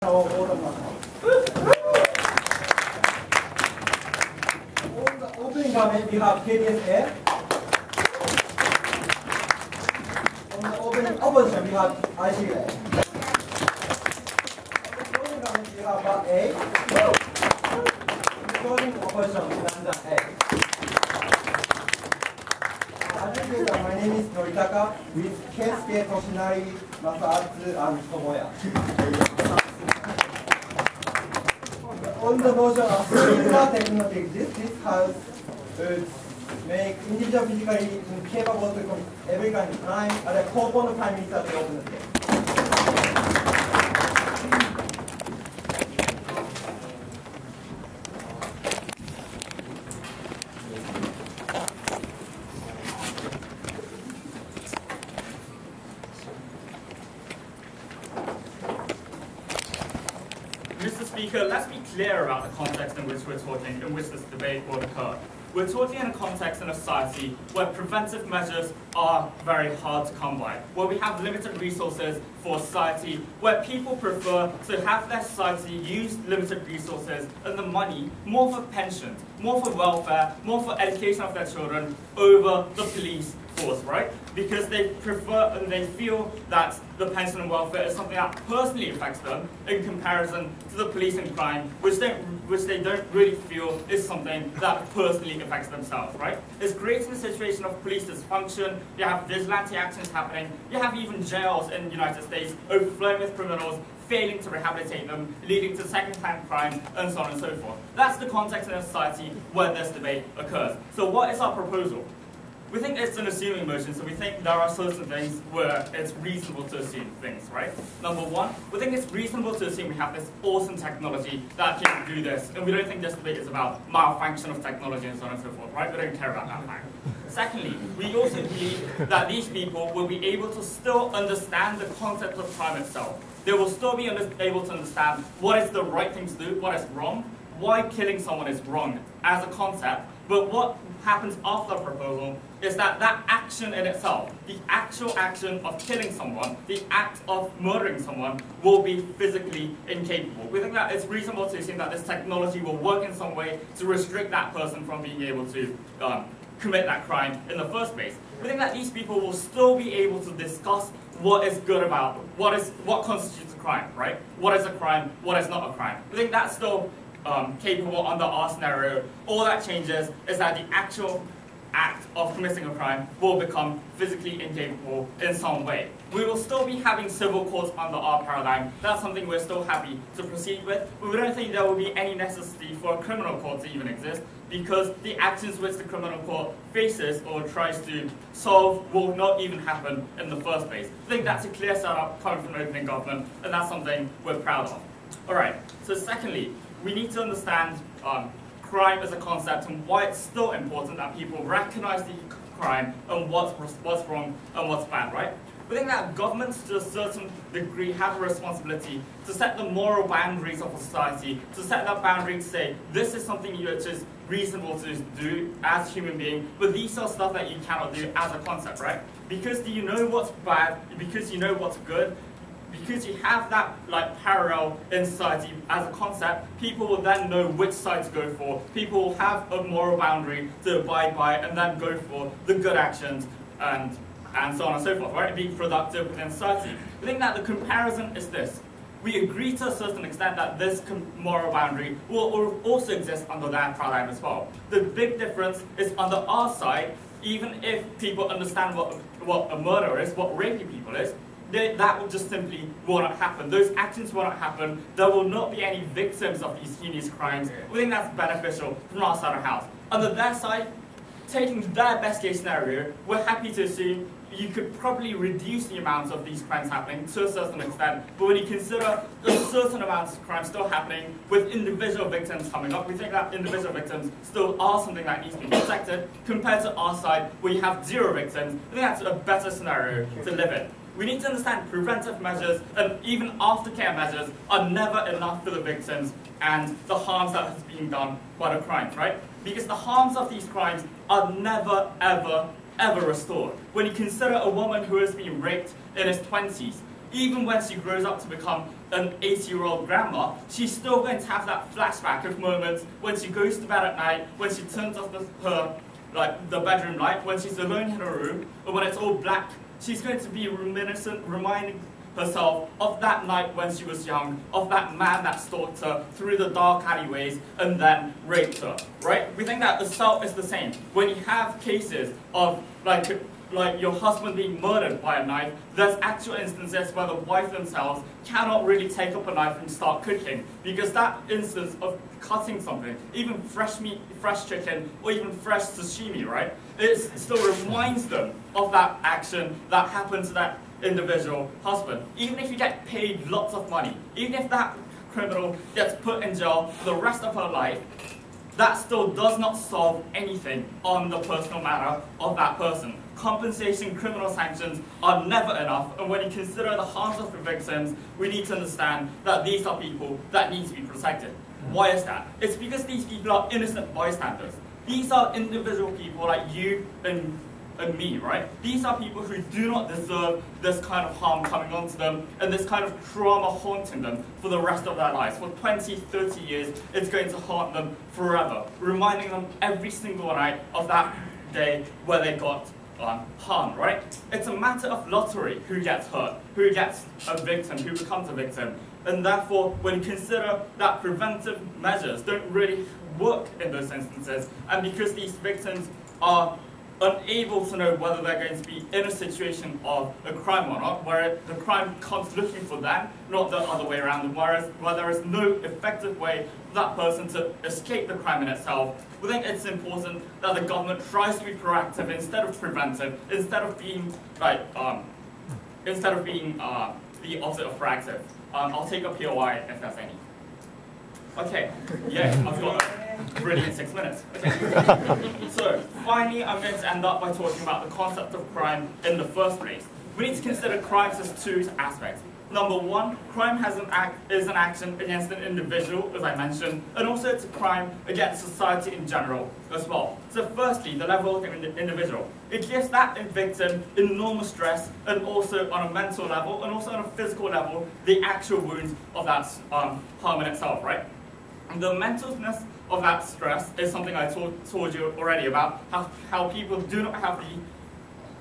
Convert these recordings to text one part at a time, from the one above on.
On the opening garment, you have KDS A. On the opening opposition, you have ICU A. On the closing garment, you have WAD A. On the closing opposition, Nanzan A. My name is Noritaka with Keisuke Toshinari, Masatsu, and Tomoya. On the notion of similar technology exists, this house would make individual physically incapable to commit every kind of crime at a call upon the Prime Minister to open the gate. Mr. Speaker, let's be clear about the context in which we're talking, in which this debate will occur. We're talking in a context in a society where preventive measures are very hard to come by, where we have limited resources for society, where people prefer to have their society use limited resources and the money more for pensions, more for welfare, more for education of their children over the police force, right? Because they prefer and they feel that the pension and welfare is something that personally affects them in comparison to the police and crime, which they don't really feel is something that personally affects themselves, right? It's creating a situation of police dysfunction, you have vigilante actions happening, you have even jails in the United States overflowing with criminals, failing to rehabilitate them, leading to second-hand crime, and so on and so forth. That's the context in a society where this debate occurs. So what is our proposal? We think it's an assuming motion, so we think there are certain things where it's reasonable to assume things, right? Number one, we think it's reasonable to assume we have this awesome technology that can do this, and we don't think this debate is about malfunction of technology and so on and so forth, right? We don't care about that fact. Secondly, we also believe that these people will be able to still understand the concept of crime itself. They will still be able to understand what is the right thing to do, what is wrong, why killing someone is wrong as a concept, but what happens after the proposal is that that action in itself, the actual action of killing someone, the act of murdering someone, will be physically incapable. We think that it's reasonable to assume that this technology will work in some way to restrict that person from being able to commit that crime in the first place. We think that these people will still be able to discuss what is good about, what constitutes a crime, right? What is a crime, what is not a crime. We think that's still capable under our scenario. All that changes is that the actual act of committing a crime will become physically incapable in some way. We will still be having civil courts under our paradigm. That's something we're still happy to proceed with, but we don't think there will be any necessity for a criminal court to even exist, because the actions which the criminal court faces or tries to solve will not even happen in the first place. I think that's a clear setup coming from an opening government, and that's something we're proud of. Alright, so secondly, we need to understand crime as a concept and why it's still important that people recognize the crime and what's wrong and what's bad, right? We think that governments to a certain degree have a responsibility to set the moral boundaries of a society, to set that boundary to say, this is something which is reasonable to do as a human being, but these are stuff that you cannot do as a concept, right? Because you know what's bad, because you know what's good, because you have that parallel in society as a concept, people will then know which side to go for. People will have a moral boundary to abide by and then go for the good actions and so on and so forth, right? Being productive within society. I think that the comparison is this. We agree to a certain extent that this moral boundary will also exist under that paradigm as well. The big difference is under our side, even if people understand what a murder is, what raping people is, that will just simply will not happen. Those actions will not happen. There will not be any victims of these heinous crimes. We think that's beneficial from our side of the house. Under their side, taking their best case scenario, we're happy to assume you could probably reduce the amount of these crimes happening to a certain extent, but when you consider a certain amount of crime still happening with individual victims coming up, we think that individual victims still are something that needs to be protected compared to our side where you have 0 victims. I think that's a better scenario to live in. We need to understand preventive measures and even aftercare measures are never enough for the victims and the harms that is being done by the crimes, right? Because the harms of these crimes are never, ever restored. When you consider a woman who has been raped in his 20s, even when she grows up to become an 80-year-old grandma, she's still going to have that flashback of moments when she goes to bed at night, when she turns off the bedroom light, when she's alone in her room, or when it's all black. She's going to be reminding herself of that night when she was young, of that man that stalked her through the dark alleyways and then raped her, right? We think that assault is the same. When you have cases of like your husband being murdered by a knife, there's actual instances where the wife themselves cannot really take up a knife and start cooking, because that instance of cutting something, even fresh meat, fresh chicken, or even fresh sashimi, right? It still reminds them of that action that happened to that individual husband. Even if you get paid lots of money, even if that criminal gets put in jail for the rest of her life, that still does not solve anything on the personal matter of that person. Compensation, criminal sanctions are never enough, and when you consider the harms of the victims, we need to understand that these are people that need to be protected. Why is that? It's because these people are innocent bystanders. These are individual people like you and me, right? These are people who do not deserve this kind of harm coming onto them and this kind of trauma haunting them for the rest of their lives. For 20, 30 years, it's going to haunt them forever, reminding them every single night of that day where they got harmed, right? It's a matter of lottery who gets hurt, who gets a victim, who becomes a victim. And therefore, when you consider that preventive measures don't really work in those instances, and because these victims are unable to know whether they're going to be in a situation of a crime or not, where the crime comes looking for them, not the other way around, and where there is no effective way for that person to escape the crime in itself, we think it's important that the government tries to be proactive instead of preventive, instead of being the opposite of proactive. I'll take a POI if there's any. Okay, yeah, I've got a brilliant 6 minutes. Okay. So, finally, I'm going to end up by talking about the concept of crime in the first place. We need to consider crimes as two aspects. Number one, crime is an action against an individual, as I mentioned, and also it's a crime against society in general as well. So firstly, the level of the individual. It gives that victim enormous stress, and also on a mental level, and also on a physical level, the actual wounds of that harm in itself, right? And the mentalness of that stress is something I told you already about, how people do not have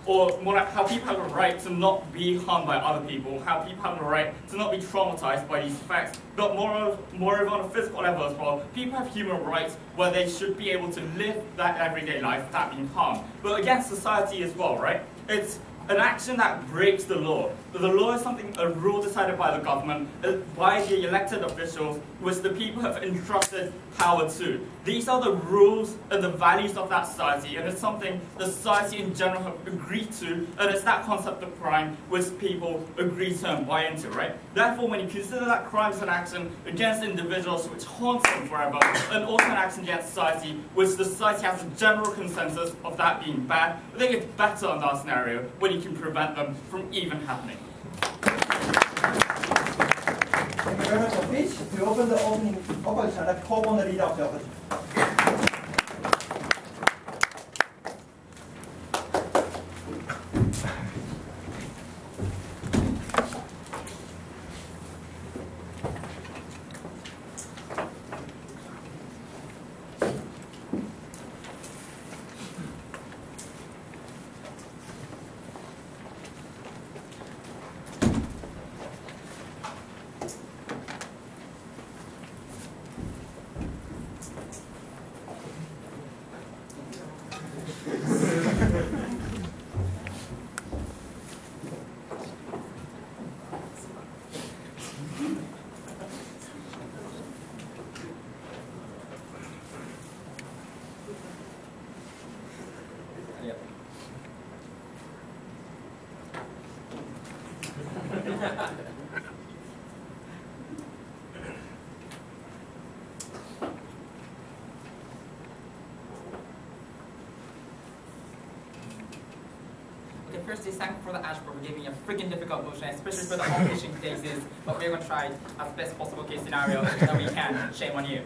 how people have a right to not be harmed by other people, how people have a right to not be traumatized by these effects, but moreover on a physical level as well, people have human rights where they should be able to live that everyday life without being harmed. But against society as well, right? It's an action that breaks the law. But the law is a rule decided by the government, by the elected officials, which the people have entrusted power to. These are the rules and the values of that society, and it's something the society in general have agreed to, and it's that concept of crime which people agree to and buy into, right? Therefore, when you consider that crime is an action against individuals which haunts them forever, and also an action against society, which the society has a general consensus of that being bad, I think it's better in that scenario when you can prevent them from even happening. Thank you very much, Fish. To open the opening opposition, I'd like to call on the leader of the opposition. Firstly, thank you for the Ashford for giving me a freaking difficult motion, especially for the outpatient cases, but we're going to try as best possible case scenario that we can. Shame on you.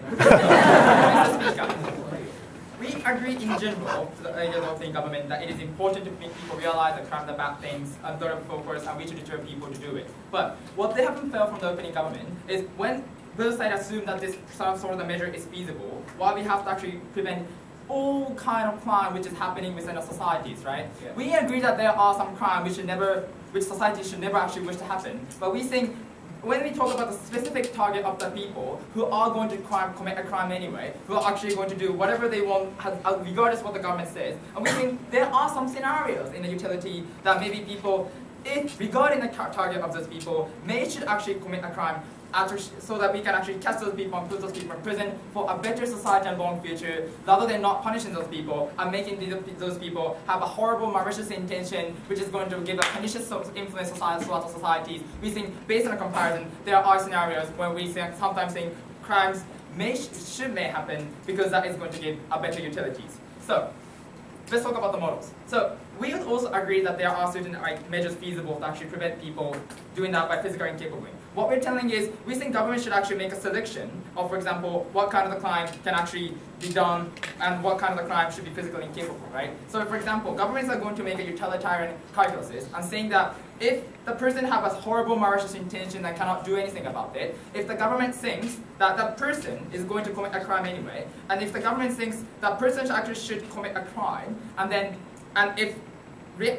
we agree in general to the ideas of opening government that it is important to make people realize that crime are bad things and sort of focus and we should deter people to do it. But what they haven't felt from the opening government is when both sides assume that this sort of measure is feasible, why we have to actually prevent all kind of crime which is happening within our societies, right? Yeah. We agree that there are some crime which society should never actually wish to happen, but we think when we talk about the specific target of the people who are going to commit a crime anyway, who are actually going to do whatever they want, regardless of what the government says, and we think there are some scenarios in the utility that maybe people, if regarding the target of those people, should actually commit a crime so that we can actually catch those people and put those people in prison for a better society and long future, rather than not punishing those people and making those people have a horrible malicious intention which is going to give a pernicious influence throughout societies. We think, based on a comparison, there are scenarios where we sometimes think crimes may happen because that is going to give a better utilities. So, let's talk about the models. So, we would also agree that there are certain measures feasible to actually prevent people doing that by physically incapable. What we're telling is, we think government should actually make a selection of, for example, what kind of the crime can actually be done and what kind of the crime should be physically incapable, right? So, for example, governments are going to make a utilitarian calculus and saying that if the person has a horrible malicious intention and cannot do anything about it, if the government thinks that that person is going to commit a crime anyway, and if the government thinks that person actually should commit a crime, and if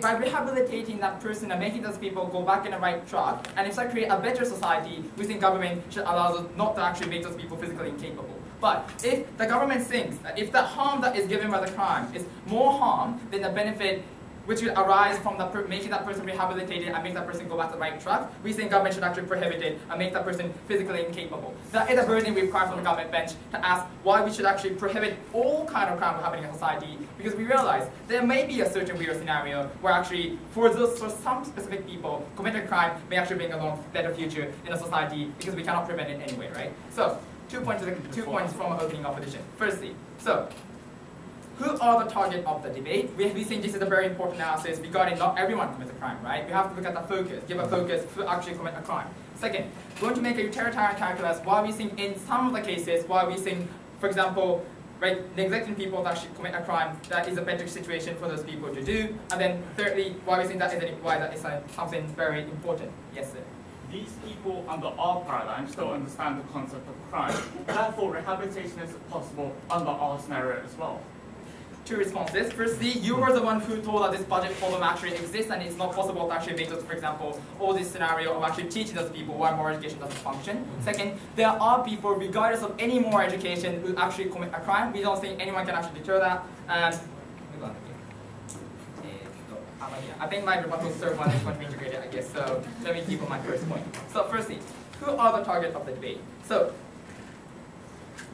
by rehabilitating that person and making those people go back in the right track, and if that create a better society, we think government should allow us not to actually make those people physically incapable. But if the government thinks that if the harm that is given by the crime is more harm than the benefit which would arise from making that person rehabilitated and make that person go back to the right track, we think government should actually prohibit it and make that person physically incapable. That is a burden we require from the government bench to ask why we should actually prohibit all kind of crime happening in society, because we realize there may be a certain weird scenario where actually for some specific people, committing a crime may actually bring along a better future in a society because we cannot prevent it anyway, right? So, 2 points from opening opposition. Firstly, who are the target of the debate? We think this is a very important analysis regarding not everyone commits a crime, right? We have to look at the focus, give a focus who actually commit a crime. Second, going to make a utilitarian calculus why we think in some of the cases, why we think, for example, right, neglecting people to actually commit a crime, that is a better situation for those people to do. And then thirdly, why we think that is something very important. Yes, sir. These people under our paradigm still understand the concept of crime. Therefore, rehabilitation is possible under our scenario as well. 2 responses. Firstly, you were the one who told that this budget problem actually exists and it's not possible to actually make those, for example, all this scenario of actually teaching those people why moral education doesn't function. Second, there are people, regardless of any moral education, who actually commit a crime. We don't think anyone can actually deter that. And I think my rebuttal third one is going to be integrated, I guess. So let me keep on my first point. So firstly, who are the target of the debate? So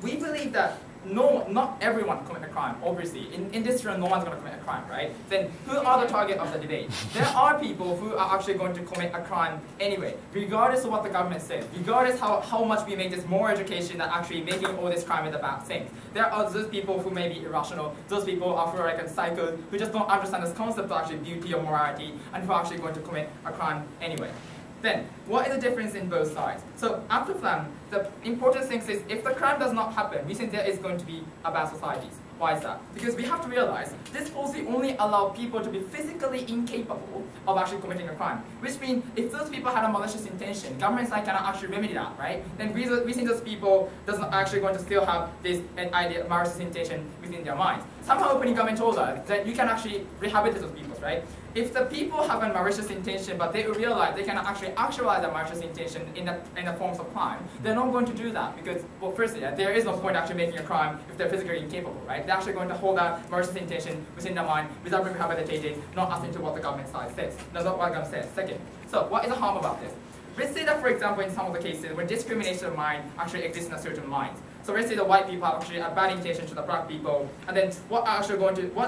we believe that not everyone commit a crime, obviously. In this room, no one's going to commit a crime, right? Then who are the target of the debate? There are people who are actually going to commit a crime anyway, regardless of what the government says, regardless how much we make this more education that actually making all this crime is a bad thing. There are those people who may be irrational, those people are who are like psychos, who just don't understand this concept of actually beauty or morality, and who are actually going to commit a crime anyway. Then, what is the difference in both sides? So, after Flam, the important thing is if the crime does not happen, we think there is going to be a bad society. Why is that? Because we have to realize this policy only allows people to be physically incapable of actually committing a crime. Which means if those people had a malicious intention, government side cannot actually remedy that, right? Then we think those people does not actually going to still have this idea of malicious intention within their minds. Somehow opening government told us that you can actually rehabilitate those people, right? If the people have a malicious intention, but they realize they cannot actually actualize that malicious intention in the forms of crime, they're not going to do that because, well, firstly, there is no point actually making a crime if they're physically incapable, right? They're actually going to hold that malicious intention within their mind without being rehabilitated, not asking to what the government side says. That's not what the government says. Second, so what is the harm about this? Let's say that, for example, in some of the cases where discrimination of mind actually exists in a certain minds. So let's say the white people have actually a bad intention to the black people, and then what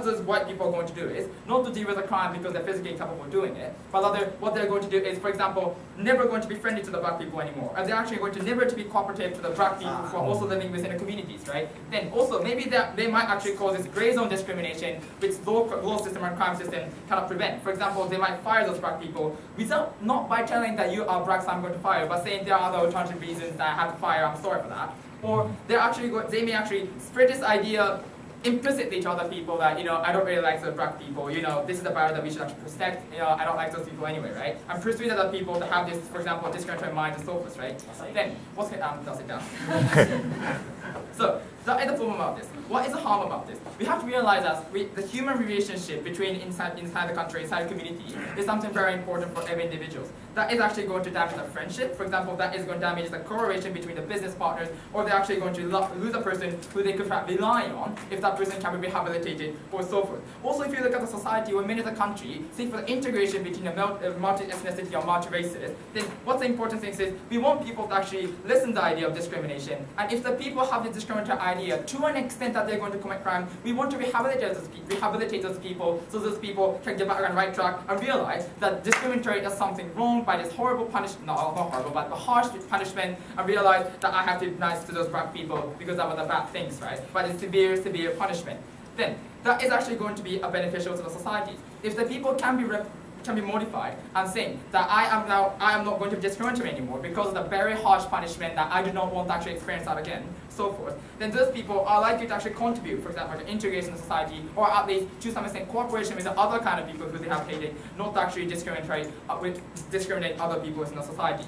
those white people are going to do is not to deal with the crime because they're physically incapable of doing it, but rather what they're going to do is, for example, never going to be friendly to the black people anymore, and they're actually going to never to be cooperative to the black people who are also living within the communities, right? Then also maybe they might actually cause this gray zone discrimination, which law system and crime system cannot prevent. For example, they might fire those black people without not by telling that you are black, so I'm going to fire, but saying there are other alternative reasons that I have to fire. I'm sorry for that. Or they may actually spread this idea implicitly to other people that, I don't really like the black people, this is the barrier that we should actually protect, I don't like those people anyway, right? And persuade other people to have this, for example, discriminatory mind and so forth, right? Then, what's going to, sit down. So, that is the problem about this. What is the harm about this? We have to realize that the human relationship between inside the country, inside the community, is something very important for every individual. That is actually going to damage the friendship. For example, that is going to damage the correlation between the business partners, or they're actually going to lose a person who they could rely on if that person can be rehabilitated, or so forth. Also, if you look at the society or many of the country, see for the integration between the multi-ethnicity or multi-races, then what's the important thing is we want people to actually listen to the idea of discrimination. And if the people have the discriminatory idea to an extent that they're going to commit crime, we want to rehabilitate those people so those people can get back on the right track and realize that discriminatory is something wrong by this horrible punishment, not horrible, but the harsh punishment, and realize that I have to be nice to those black people because that was the bad things, right? But it's severe punishment. Then that is actually going to be beneficial to the society. If the people can be modified and saying that I am not going to be discriminatory anymore because of the very harsh punishment that I do not want to actually experience that again, so forth, then those people are likely to actually contribute, for example, to integration in society, or at least to some extent cooperation with the other kind of people who they have hated, not to actually discriminate other people in the society.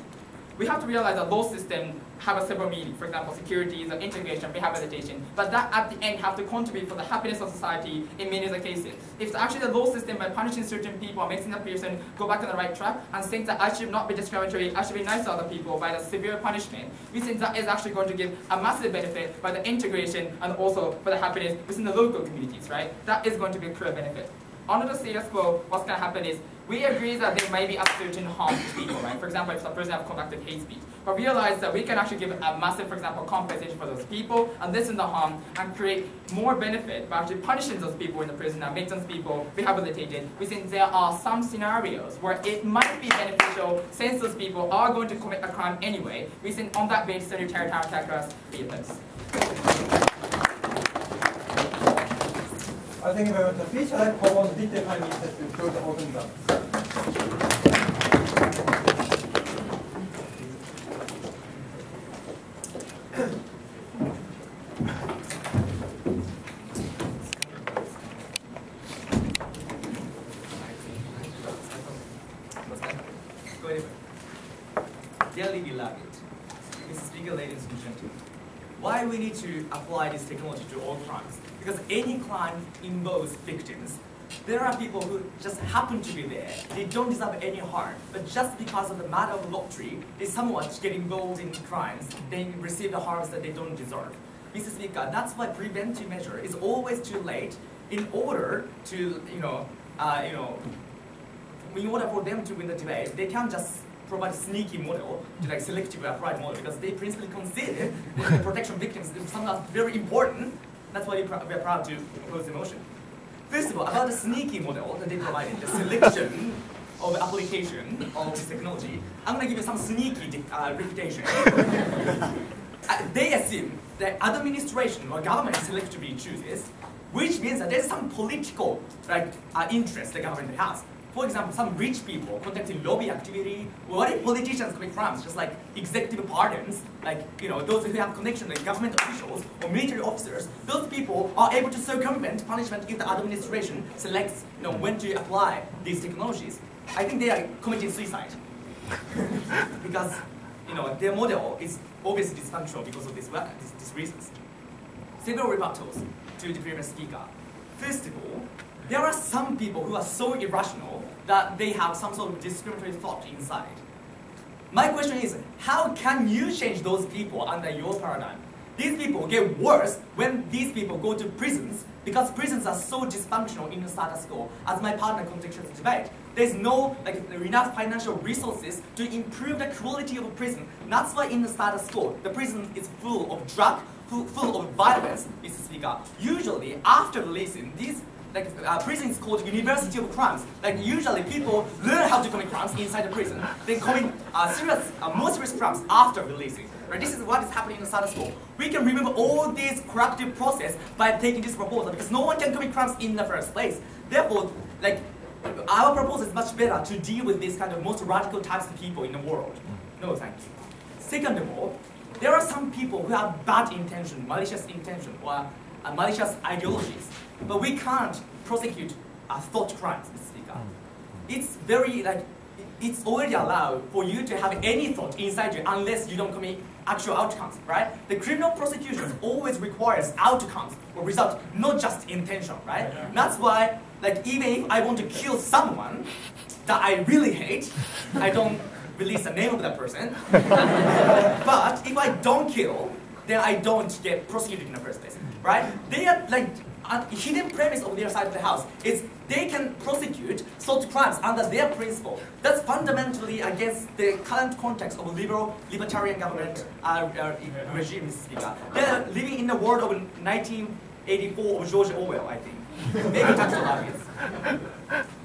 We have to realize that law systems have several meanings, for example, security, the integration, rehabilitation, but that at the end have to contribute for the happiness of society in many of the cases. If actually the law system, by punishing certain people, making that person go back on the right track and think that I should not be discriminatory, I should be nice to other people by the severe punishment, we think that is actually going to give a massive benefit by the integration and also for the happiness within the local communities, right? That is going to be a clear benefit. Under the status quo, what's going to happen is, we agree that there may be a certain harm to people, right? For example, if the person has conducted hate speech. But realize that we can actually give a massive, for example, compensation for those people, and lessen the harm, and create more benefit by actually punishing those people in the prison and make those people rehabilitated. We think there are some scenarios where it might be beneficial, since those people are going to commit a crime anyway. We think on that basis, the territorial attackers be offense. Thank you very much. Please select common detail time instead to show the open up. Dearly beloved, Mr. Speaker, ladies and gentlemen, why we need to apply this technology to all crimes? Because any crime involves victims. There are people who just happen to be there. They don't deserve any harm, but just because of the matter of lottery, they somewhat get involved in crimes. They receive the harms that they don't deserve. Mr. Speaker, that's why preventive measure is always too late. In order to, in order for them to win the debate, they can't just provide a sneaky model to selectively apply model, because they principally consider the protection of victims is something that's very important. That's why we are proud to oppose the motion. First of all, about the sneaky model that they provided, the selection of application of this technology, I'm going to give you some sneaky refutation. They assume that administration or government selectively chooses, which means that there's some political interest the government has. For example, some rich people conducting lobby activity, what if politicians commit crimes, just like executive pardons, those who have connection with government officials or military officers, those people are able to circumvent punishment if the administration selects when to apply these technologies. I think they are committing suicide. Because their model is obviously dysfunctional because of these reasons. Several rebuttals to the previous speaker. First of all, there are some people who are so irrational that they have some sort of discriminatory thought inside. My question is, how can you change those people under your paradigm? These people get worse when these people go to prisons, because prisons are so dysfunctional in the status quo. As my partner contextualized the debate, there's no enough financial resources to improve the quality of a prison. That's why in the status quo, the prison is full of drug, full of violence, Mr. Speaker. Usually, after releasing, these prison is called University of Crimes. Usually people learn how to commit crimes inside the prison, then commit more serious crimes after releasing. Right? This is what is happening in the status quo. We can remove all this corruptive process by taking this proposal, because no one can commit crimes in the first place. Therefore, our proposal is much better to deal with these kind of most radical types of people in the world. No, thank you. Second of all, there are some people who have bad intention, malicious intention, or malicious ideologies. But we can't prosecute thought crimes, Mr. Speaker. It's very it's already allowed for you to have any thought inside you unless you don't commit actual outcomes, right? The criminal prosecution always requires outcomes or result, not just intention, right? That's why, even if I want to kill someone that I really hate, I don't release the name of that person. But if I don't kill, then I don't get prosecuted in the first place, right? They are a hidden premise of their side of the house is they can prosecute thought crimes under their principle. That's fundamentally against the current context of libertarian government regime, Mr. Speaker. They're living in the world of 1984 of George Orwell, I think. Maybe tax obvious.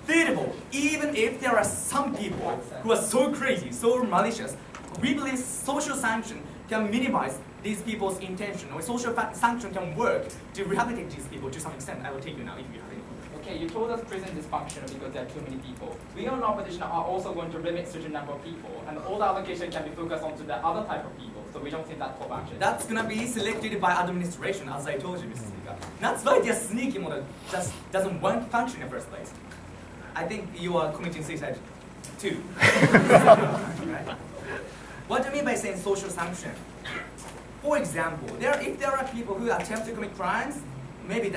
Thirdly, even if there are some people who are so crazy, so malicious, we believe social sanction can minimize these people's intention, or social sanction can work to rehabilitate these people to some extent. I will take you now if you have any. Okay, you told us prison is dysfunctional because there are too many people. We on opposition are also going to limit certain number of people, and all the allocation can be focused onto the other type of people, so we don't think that call action. That's going to be selected by administration, as I told you, Mr. Speaker. That's why their sneaky model just doesn't function in the first place. I think you are committing suicide too. Right? What do you mean by saying social sanction? For example, if there are people who attempt to commit crimes, maybe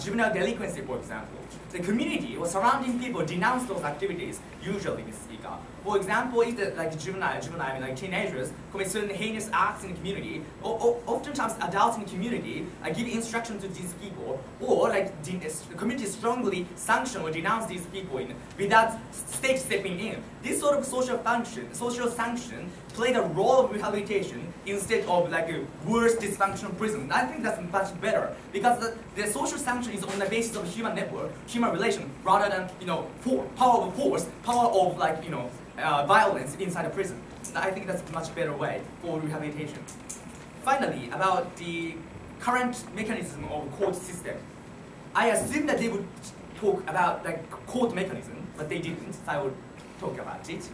juvenile delinquency, for example, the community or surrounding people denounce those activities, usually, Mr. Speaker. For example, if the juvenile, teenagers commit certain heinous acts in the community, or oftentimes adults in the community give instruction to these people, or the community strongly sanction or denounce these people without state stepping in. This sort of social sanction play the role of rehabilitation instead of a worse dysfunctional prison. I think that's much better because the social sanction is on the basis of human network, human relation, rather than power of force, power of violence inside a prison. I think that's a much better way for rehabilitation. Finally, about the current mechanism of court system, I assume that they would talk about court mechanism, but they didn't. So I will talk about it.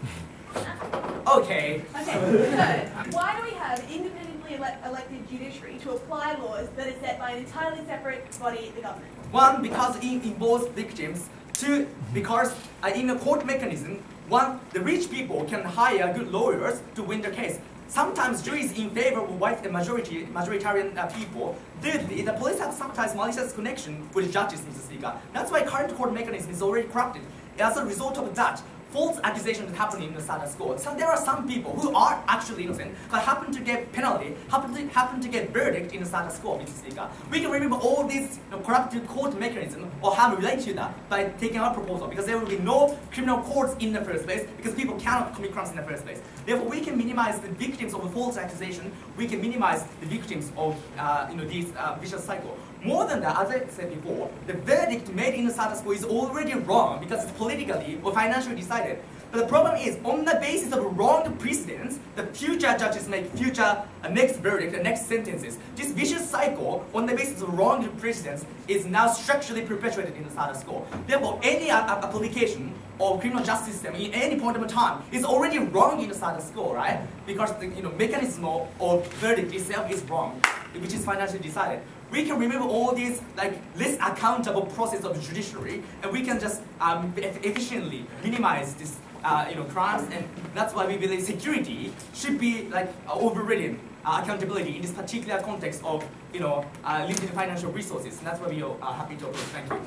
Okay. Okay, so why do we have independently elected judiciary to apply laws that are set by an entirely separate body, the government? One, because it involves victims. Two, because in a court mechanism, one, the rich people can hire good lawyers to win their case. Sometimes juries in favor of white majoritarian people. Thirdly, the police have sometimes malicious connection with judges, Mr. Speaker. That's why current court mechanism is already corrupted. As a result of that, false accusations happen in the status quo. So there are some people who are actually innocent, but happen to get penalty, happen to get verdict in the status quo, Mr. Speaker. We can remember all these corrupted court mechanisms or how we relate to that by taking our proposal, because there will be no criminal courts in the first place, because people cannot commit crimes in the first place. Therefore, we can minimize the victims of a false accusation. We can minimize the victims of this vicious cycle. More than that, as I said before, the verdict made in the status quo is already wrong because it's politically or financially decided. But the problem is, on the basis of wrong precedents, the future judges make next verdict and next sentences. This vicious cycle, on the basis of wrong precedents, is now structurally perpetuated in the status quo. Therefore, any application of criminal justice system in any point of time is already wrong in the status quo, right? Because the mechanism of verdict itself is wrong, which is financially decided. We can remember all these less accountable process of judiciary, and we can just efficiently minimize this crimes, and that's why we believe security should be overridden accountability in this particular context of limited financial resources. And that's why we are happy to approach. Thank you.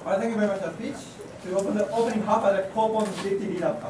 All right, thank you very much for the speech. To open the opening half of the Coupon Safety Lead-Up.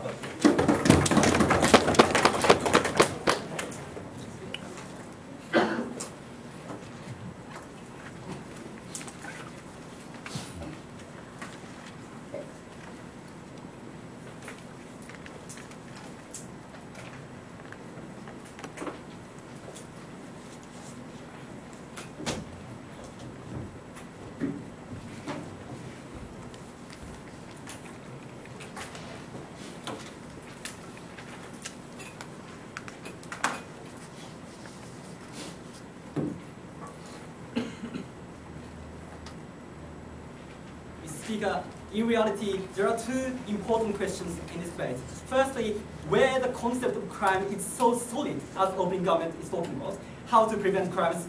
Speaker, in reality, there are two important questions in this debate. Firstly, where the concept of crime is so solid, as open government is talking about, how to prevent crimes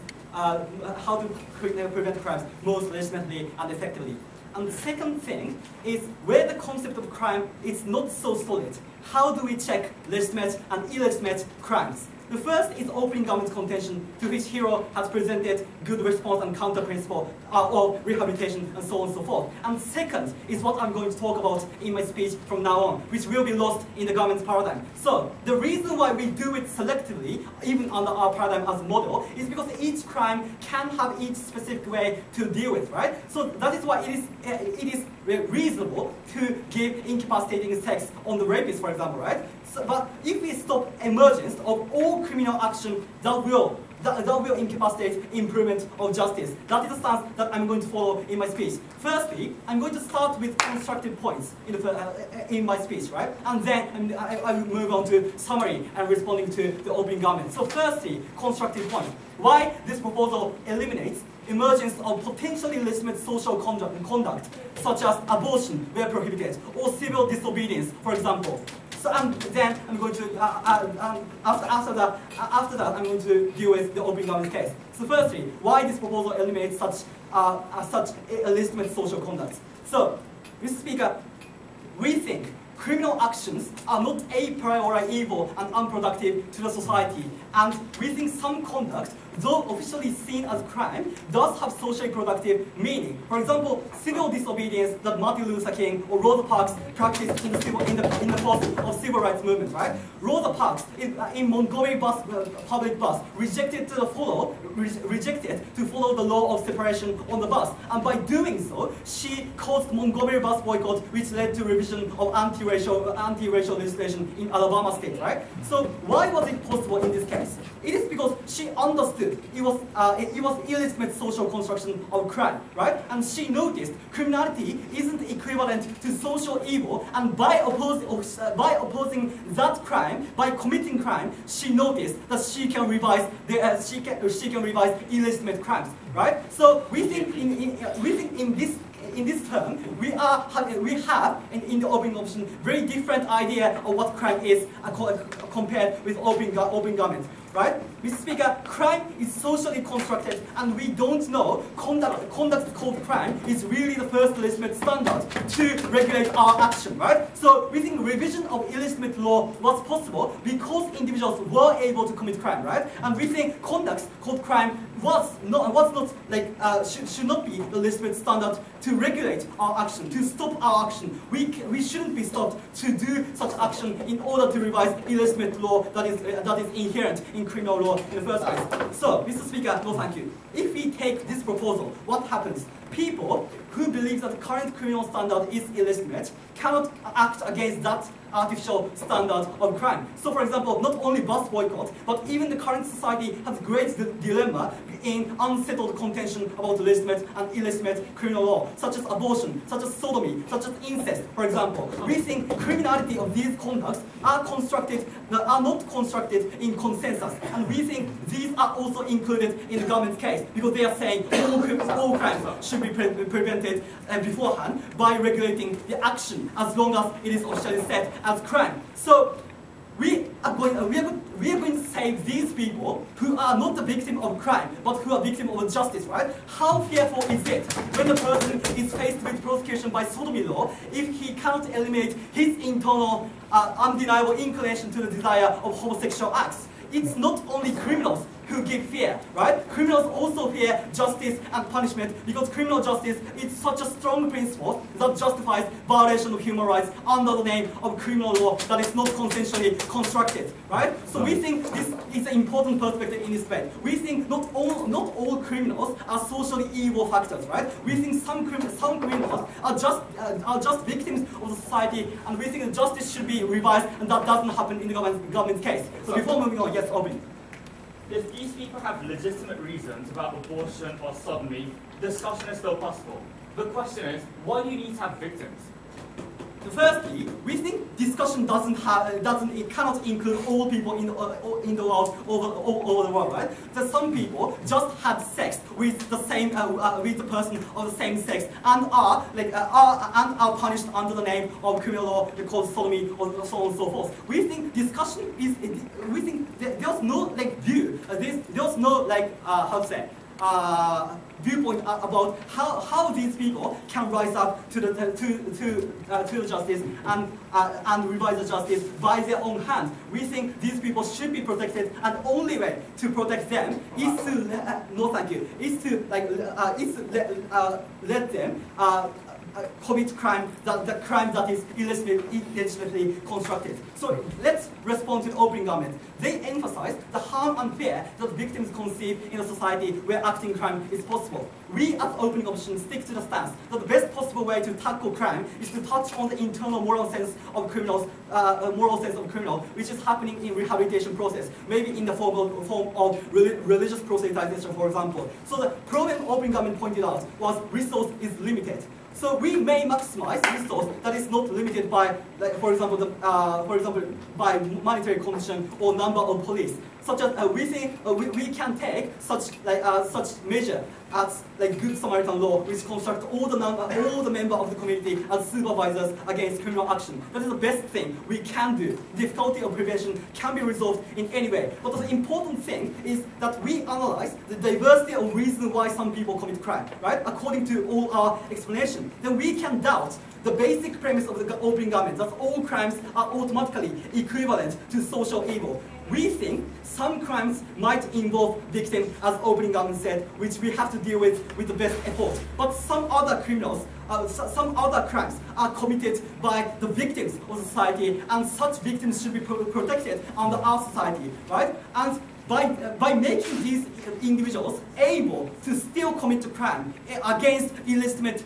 most legitimately and effectively. And the second thing is where the concept of crime is not so solid, how do we check legitimate and illegitimate crimes? The first is open government contention, to which Hiro has presented good response and counter principle of rehabilitation and so on and so forth. And second is what I'm going to talk about in my speech from now on, which will be lost in the government's paradigm. So the reason why we do it selectively, even under our paradigm as a model, is because each crime can have each specific way to deal with, right? So that is why it is reasonable to give incapacitating sex on the rapist, for example, right? But if we stop emergence of all criminal action, that will incapacitate improvement of justice. That is the stance that I'm going to follow in my speech. Firstly, I'm going to start with constructive points in my speech, right? And then I will move on to summary and responding to the open government. So firstly, constructive point. Why this proposal eliminates emergence of potentially legitimate social conduct such as abortion where prohibited, or civil disobedience, for example. So and then I'm going to after that I'm going to deal with the open government case. So firstly, why this proposal eliminates such illegitimate social conduct? So, Mr. Speaker, we think criminal actions are not a priori evil and unproductive to the society, and we think some conduct, though officially seen as crime, does have socially productive meaning. For example, civil disobedience that Martin Luther King or Rosa Parks practiced in the course of civil rights movement, right? Rosa Parks in Montgomery public bus rejected to follow the law of separation on the bus, and by doing so, she caused Montgomery bus boycott, which led to revision of anti-racial legislation in Alabama state, right? So why was it possible in this case? It is because she understood it was illegitimate social construction of crime, right? And she noticed criminality isn't equivalent to social evil, and by opposing that crime, by committing crime, she noticed that she can revise illegitimate crimes, right? So we think in this term, we have in the open option very different idea of what crime is compared with open government, right? Mr. Speaker, crime is socially constructed, and we don't know conduct called crime is really the first legitimate standard to regulate our action, right? So we think revision of illegitimate law was possible because individuals were able to commit crime, right? And we think conduct called crime should not be the legitimate standard to regulate our action, to stop our action. We shouldn't be stopped to do such action in order to revise illegitimate law that is inherent in criminal law in the first place. So, Mr. Speaker, no thank you. If we take this proposal, what happens? People who believe that the current criminal standard is illegitimate cannot act against that artificial standard of crime. So, for example, not only bus boycott, but even the current society has great dilemma in unsettled contention about legitimate and illegitimate criminal law, such as abortion, such as sodomy, such as incest, for example. We think criminality of these conducts are not constructed in consensus, and we think these are also included in the government's case, because they are saying all crimes should be prevented beforehand by regulating the action as long as it is officially set as crime. So we are going to save these people who are not the victim of crime, but who are victim of justice, right? How fearful is it when the person is faced with prosecution by sodomy law if he cannot eliminate his internal undeniable inclination to the desire of homosexual acts? It's not only criminals who give fear, right? Criminals also fear justice and punishment, because criminal justice is such a strong principle that justifies violation of human rights under the name of criminal law that is not consensually constructed, right? So we think this is an important perspective in this debate. We think not all criminals are socially evil factors, right? We think some criminals are just victims of the society, and we think that justice should be revised, and that doesn't happen in the government's case. So before moving on, yes, Obi. If these people have legitimate reasons about abortion or sodomy, discussion is still possible. The question is, why do you need to have victims? Firstly, we think discussion it cannot include all people in the world over the world, right? That some people just had sex with the same with the person of the same sex and are punished under the name of criminal law called sodomy or so on and so forth. We think discussion is. We think there's no view. There's no how to say. Viewpoint about how these people can rise up to the justice and revise the justice by their own hands. We think these people should be protected, and the only way to protect them is to let them commit crime that is illegitimately constructed. So let's respond to the opening government. They emphasize the harm and fear that victims conceive in a society where acting crime is possible. We as opening opposition stick to the stance that the best possible way to tackle crime is to touch on the internal moral sense of criminals, which is happening in rehabilitation process, maybe in the form of religious proselytization, for example. So the problem opening government pointed out was resource is limited. So we may maximize resource that is not limited by, for example, by monetary condition or number of police. Such as we think we can take such measure as Good Samaritan law, which constructs all the members of the community as supervisors against criminal action. That is the best thing we can do. Difficulty of prevention can be resolved in any way. But the important thing is that we analyze the diversity of reasons why some people commit crime, right? According to all our explanation, then we can doubt the basic premise of the opening government that all crimes are automatically equivalent to social evil. We think some crimes might involve victims, as opening government said, which we have to deal with the best effort. But some other criminals, some other crimes are committed by the victims of society, and such victims should be protected under our society, right? And by making these individuals able to still commit crime against illegitimately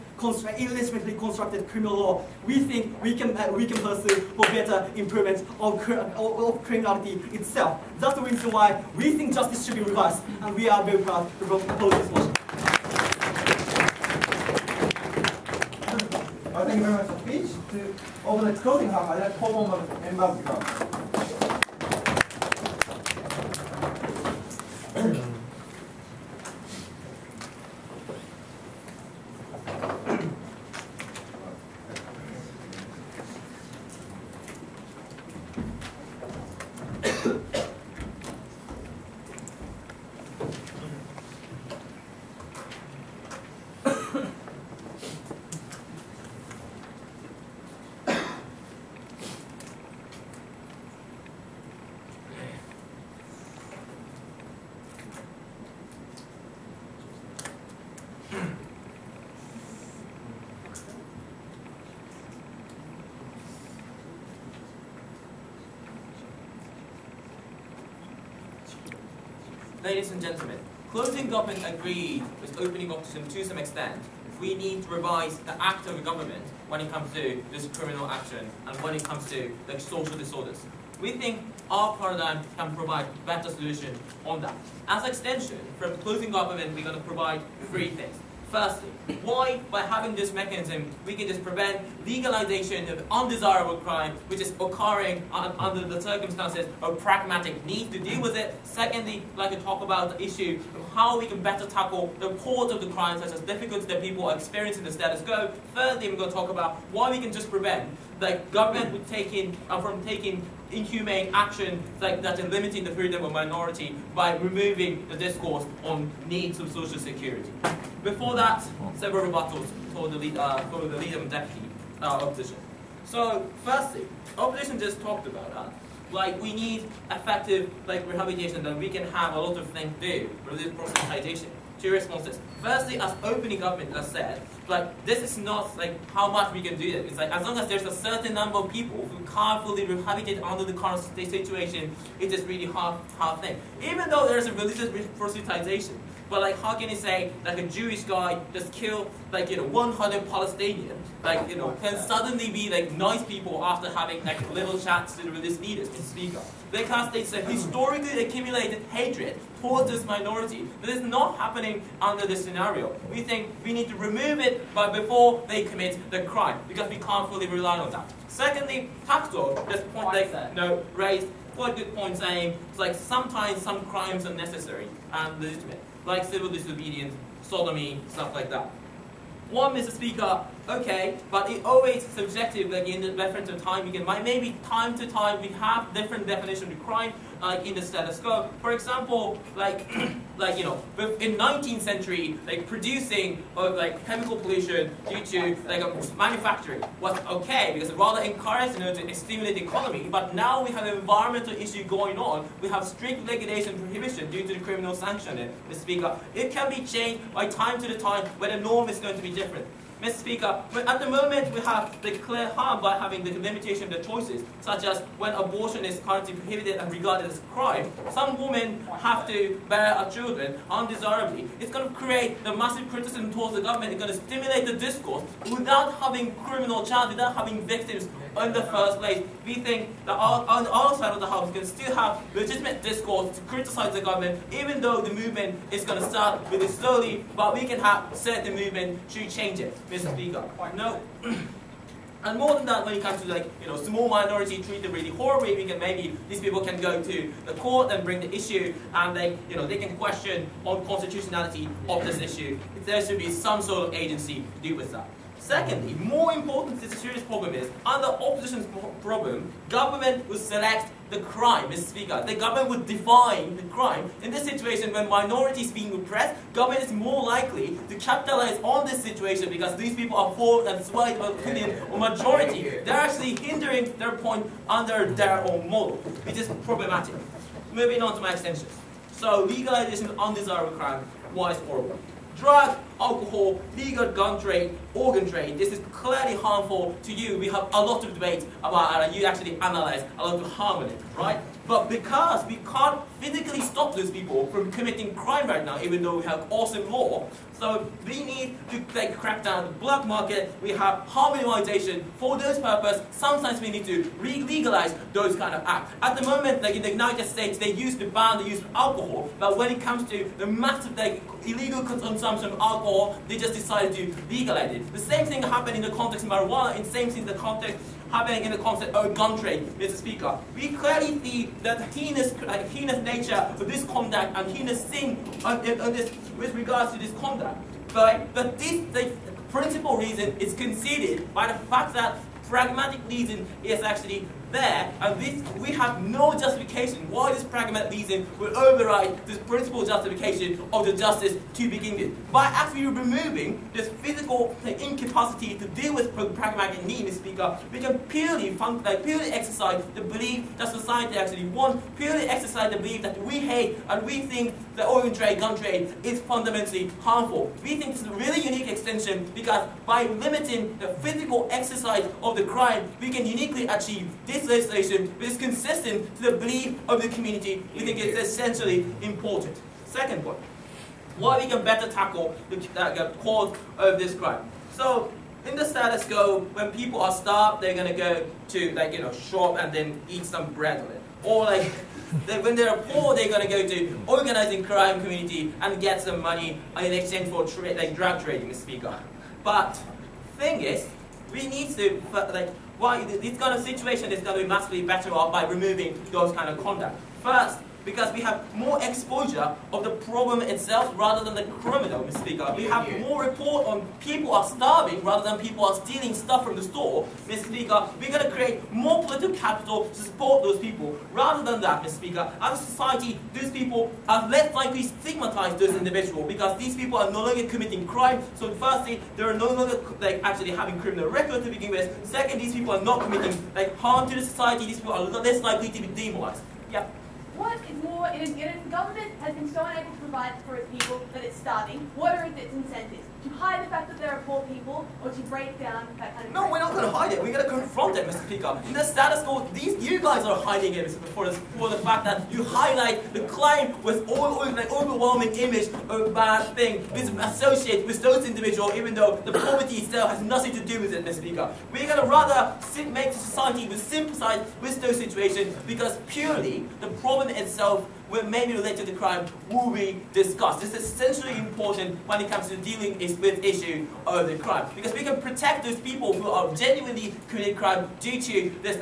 constructed criminal law, we think we can pursue for better improvement of criminality itself. That's the reason why we think justice should be reversed, and we are very proud to propose this motion. Thank you very much for the speech. To open the closing half, I'd like to call on members to come. Ladies and gentlemen, closing government agreed with opening opposition to some extent. We need to revise the act of the government when it comes to this criminal action and when it comes to social disorders. We think our paradigm can provide better solution on that. As an extension from closing government, we're going to provide three things. Firstly, why by having this mechanism we can just prevent legalization of undesirable crime which is occurring under the circumstances of pragmatic need to deal with it. Secondly, I'd like to talk about the issue of how we can better tackle the cause of the crime, such as difficulties that people are experiencing the status quo. Thirdly, we're going to talk about why we can just prevent the government from taking inhumane action that is limiting the freedom of minority by removing the discourse on needs of social security. Before that, several rebuttals for the leader and deputy opposition. So, firstly, opposition just talked about that. We need effective rehabilitation, that we can have a lot of things to do with this proselytization. Two responses. Firstly, as opening government has said, this is not how much we can do it. It's as long as there's a certain number of people who can't fully rehabilitate under the current situation, it's just really hard thing. Even though there's a religious proselytization, but how can you say a Jewish guy just kill 100 Palestinians, can suddenly be nice people after having little chats with religious leaders can speak up? Because it's a historically accumulated hatred towards this minority that is not happening under this scenario. We think we need to remove it it but before they commit the crime, because we can't fully rely on that. Secondly, tax law, this point they raised quite a good point, saying it's like sometimes some crimes are necessary and legitimate, like civil disobedience, sodomy, stuff like that. One, Mr. Speaker, okay, but it always subjective, like in the reference to time, maybe time to time we have different definition of crime, like in the status quo. For example, like you know, in 19th century, like producing like chemical pollution due to like manufacturing was okay because it rather encouraged, you know, to stimulate the economy. But now we have an environmental issue going on. We have strict regulation prohibition due to the criminal sanction. Mr. Speaker, it can be changed by time to the time where the norm is going to be different. Mr. Speaker, but at the moment we have the clear harm by having the limitation of the choices, such as when abortion is currently prohibited and regarded as a crime, some women have to bear children undesirably. It's going to create the massive criticism towards the government. It's going to stimulate the discourse without having criminal charge, without having victims in the first place. We think that on our side of the house can still have legitimate discourse to criticize the government, even though the movement is going to start really slowly, but we can have said the movement should change it. Mr. Speaker, no. And more than that, when it comes to like, you know, small minority treated really horribly, we can maybe, these people can go to the court and bring the issue, and they, you know, they can question on constitutionality of this issue. There should be some sort of agency to deal with that. Secondly, more important, this serious problem is, under opposition's problem, government will select the crime, Mr. Speaker. The government would define the crime. In this situation, when minorities being oppressed, government is more likely to capitalize on this situation because these people are for and swayed by opinion or majority. They're actually hindering their point under their own model, which is problematic. Moving on to my extensions. So, legalization of undesirable crime, why is horrible? Drug, alcohol, legal gun trade, organ trade, this is clearly harmful to you. We have a lot of debate about you actually analyze a lot of harm in it, right? But because we can't physically stop those people from committing crime right now, even though we have awesome law, so we need to crack down the black market. We have harmonization for those purposes. Sometimes we need to legalize those kind of acts. At the moment, like in the United States, they used to ban the use of alcohol, but when it comes to the massive illegal consumption of alcohol, they just decided to legalize it. The same thing happened in the context of marijuana, and same thing in the context happening in the concept of gun trade, Mr. Speaker. We clearly see that heinous nature of this conduct and heinous sin with regards to this conduct. But the principal reason is conceded by the fact that pragmatic reason is actually there, and we have no justification why this pragmatic reason will override this principal justification of the justice to begin with. By actually removing this physical incapacity to deal with pragmatic need, Mr. Speaker, we can purely exercise the belief that society actually wants, purely exercise the belief that we hate and we think the organ trade, gun trade is fundamentally harmful. We think this is a really unique extension because by limiting the physical exercise of the crime, we can uniquely achieve this legislation which is consistent to the belief of the community. We think it's essentially important. Second point, why we can better tackle the cause of this crime. So, in the status quo, when people are starved, they're gonna go to shop and then eat some bread with it. Or when they're poor, they're gonna go to organizing crime community and get some money in exchange for drug trading, Mr. Speaker. But thing is, we need to why this kind of situation is going to be massively better off by removing those kind of conduct. First, because we have more exposure of the problem itself rather than the criminal, Mr. Speaker. We have more report on people are starving rather than people are stealing stuff from the store, Mr. Speaker. We're going to create more political capital to support those people. Rather than that, Mr. Speaker, as a society, those people are less likely to stigmatize those individuals because these people are no longer committing crime. So firstly, they are no longer actually having criminal record to begin with. Second, these people are not committing harm to the society. These people are less likely to be demonized. Yeah. What is more, if the government has been so unable to provide for its people that it's starving, what are its incentives? To hide the fact that there are poor people, or to break down that kind of... No, we're not going to hide it. We're going to confront it, Mr. Speaker. In the status quo, you guys are hiding it for the fact that you highlight the crime with overwhelming image of a bad thing. It's associated with those individuals, even though the poverty itself has nothing to do with it, Mr. Speaker. We're going to rather make the society sympathize with those situations because purely the problem itself maybe related to the crime will be discussed. This is essentially important when it comes to dealing with issue of the crime, because we can protect those people who are genuinely committing crime due to this,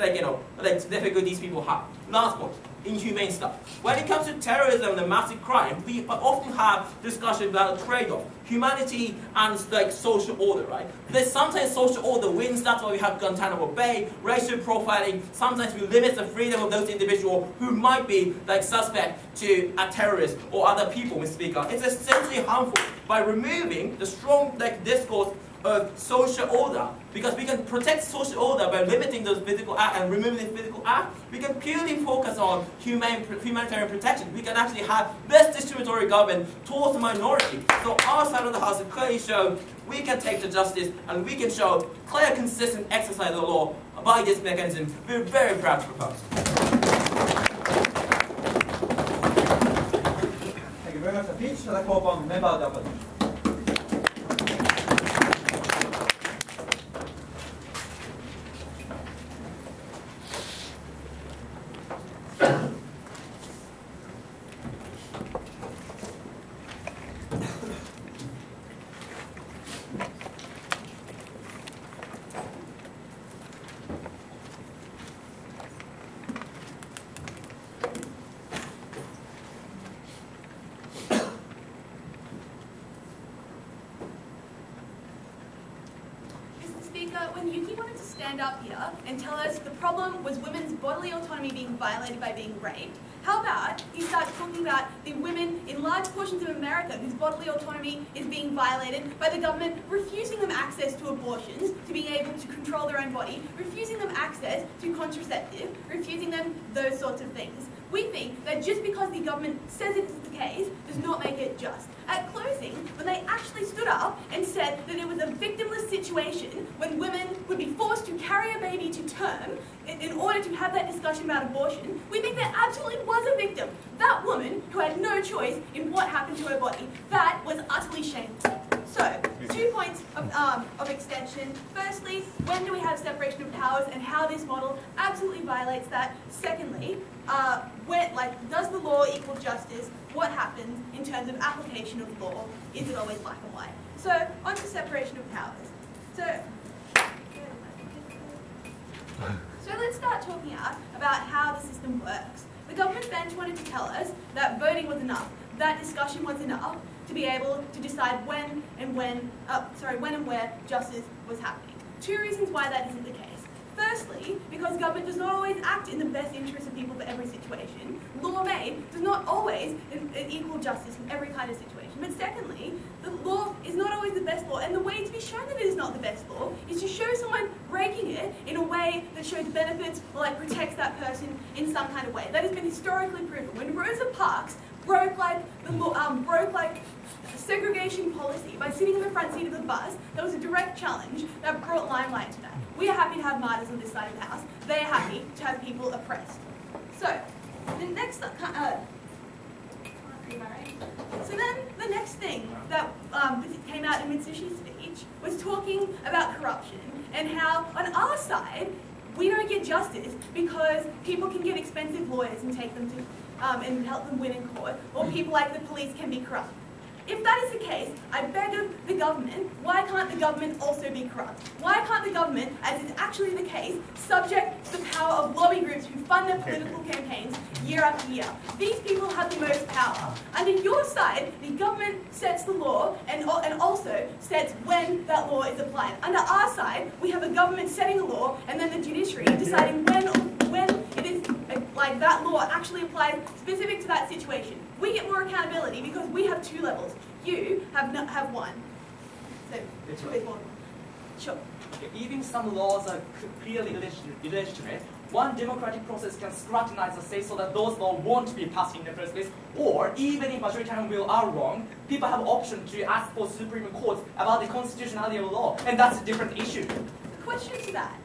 difficulties people have. Last point. Inhumane stuff. When it comes to terrorism and massive crime, we often have discussion about trade-off, humanity and social order, right? There's sometimes social order wins. That's why we have Guantanamo Bay, racial profiling. Sometimes we limit the freedom of those individuals who might be suspect to a terrorist or other people we speak of. It's essentially harmful by removing the strong discourse of social order, because we can protect social order by limiting those physical acts and removing the physical act. We can purely focus on humanitarian protection. We can actually have less discriminatory government towards the minority. So our side of the house is clearly show we can take the justice and we can show clear, consistent exercise of the law by this mechanism. We're very proud to propose. Thank you very much. Speech to the call on member of the opposition. When you wanted to stand up here and tell us the problem was women's bodily autonomy being violated by being raped, how about you start talking about the women in large portions of America whose bodily autonomy is being violated by the government refusing them access to abortions, to being able to control their own body, refusing them access to contraceptive, refusing them those sorts of things. We think that just because the government says it is the case does not make it just. At closing, when they actually stood up and said that it was a victimless situation when women would be forced to carry a baby to term in order to have that discussion about abortion, we think there absolutely was a victim. That woman who had no choice in what happened to her body. That was utterly shameful. So, 2 points of extension. Firstly, when do we have separation of powers and how this model absolutely violates that? Secondly, does the law equal justice? What happens in terms of application of law? Is it always black and white? So, on to separation of powers. So let's start talking about how the system works. The government bench wanted to tell us that voting was enough, that discussion was enough to be able to decide when and where justice was happening. 2 reasons why that isn't the case. Firstly, because government does not always act in the best interest of people for every situation. Law made does not always equal justice in every kind of situation. But secondly, the law is not always the best law, and the way to be shown that it is not the best law is to show someone breaking it in a way that shows benefits or protects that person in some kind of way. That has been historically proven. When Rosa Parks broke segregation policy by sitting in the front seat of the bus, that was a direct challenge that brought limelight to that. We are happy to have martyrs on this side of the house. They are happy to have people oppressed. So, the next the next thing that came out in Mitsushi's speech was talking about corruption and how on our side we don't get justice because people can get expensive lawyers and take them to and help them win in court, or people like the police can be corrupt. If that is the case, I beg of the government, why can't the government also be corrupt? Why can't the government, as is actually the case, subject to the power of lobby groups who fund their political campaigns year after year? These people have the most power. Under your side, the government sets the law and also sets when that law is applied. Under our side, we have a government setting a law and then the judiciary deciding when it is that law actually applies specific to that situation. We get more accountability because we have 2 levels. You have 1. So, sure. Even some laws are clearly illegitimate, one democratic process can scrutinize the state so that those laws won't be passed in the first place, or even if majoritarian will are wrong, people have option to ask for Supreme Court about the constitutionality of the law, and that's a different issue. The question to that,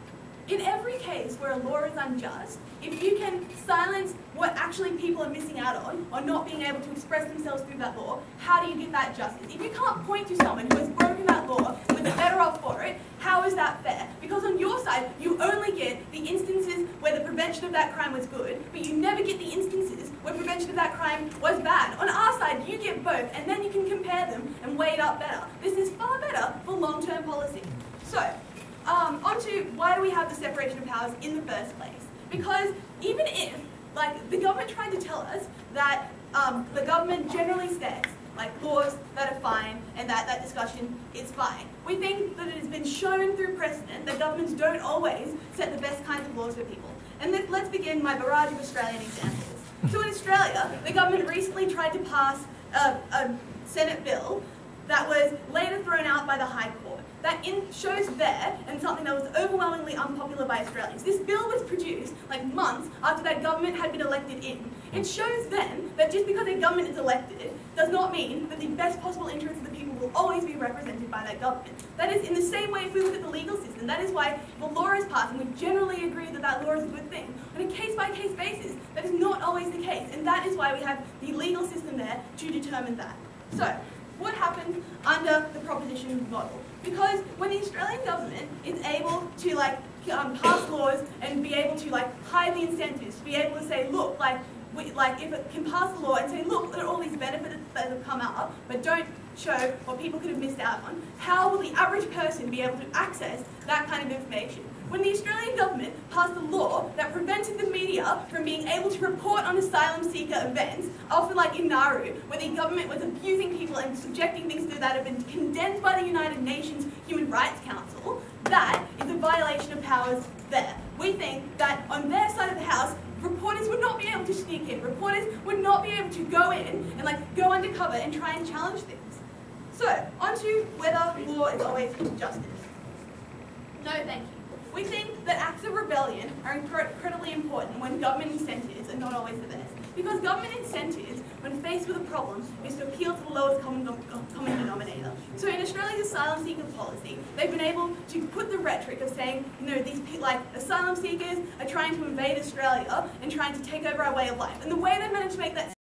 in every case where a law is unjust, if you can silence what actually people are missing out on, or not being able to express themselves through that law, how do you get that justice? If you can't point to someone who has broken that law and was better off for it, how is that fair? Because on your side, you only get the instances where the prevention of that crime was good, but you never get the instances where prevention of that crime was bad. On our side, you get both, and then you can compare them and weigh it up better. This is far better for long-term policy. So, on to why do we have the separation of powers in the first place? Because even if, like, the government tried to tell us that the government generally says, like, laws that are fine and that discussion is fine. We think that it has been shown through precedent that governments don't always set the best kinds of laws for people. And let's begin my barrage of Australian examples. So in Australia, the government recently tried to pass a Senate bill that was later thrown out by the High Court. That shows there, and something that was overwhelmingly unpopular by Australians. This bill was produced like months after that government had been elected in. It shows then that just because a government is elected does not mean that the best possible interests of the people will always be represented by that government. That is in the same way if we look at the legal system. That is why the law is passed, and we generally agree that that law is a good thing. On a case-by-case basis, that is not always the case, and that is why we have the legal system there to determine that. So, what happens under the proposition model? Because when the Australian government is able to pass laws and be able to hide the incentives, to be able to say, look, if it can pass a law and say, look, there are all these benefits that have come out, but don't show what people could have missed out on, how will the average person be able to access that kind of information? When the Australian government passed a law that prevented the media from being able to report on asylum seeker events, often like in Nauru, where the government was abusing people and subjecting things to that have been condemned by the United Nations Human Rights Council, that is a violation of powers there. We think that on their side of the house, reporters would not be able to sneak in. Reporters would not be able to go in and go undercover and try and challenge things. So, on to whether law is always justice. No, thank you. We think that acts of rebellion are incredibly important when government incentives are not always the best. Because government incentives, when faced with a problem, is to appeal to the lowest common denominator. So in Australia's asylum seeker policy, they've been able to put the rhetoric of saying, these asylum seekers are trying to invade Australia and trying to take over our way of life. And the way they managed to make that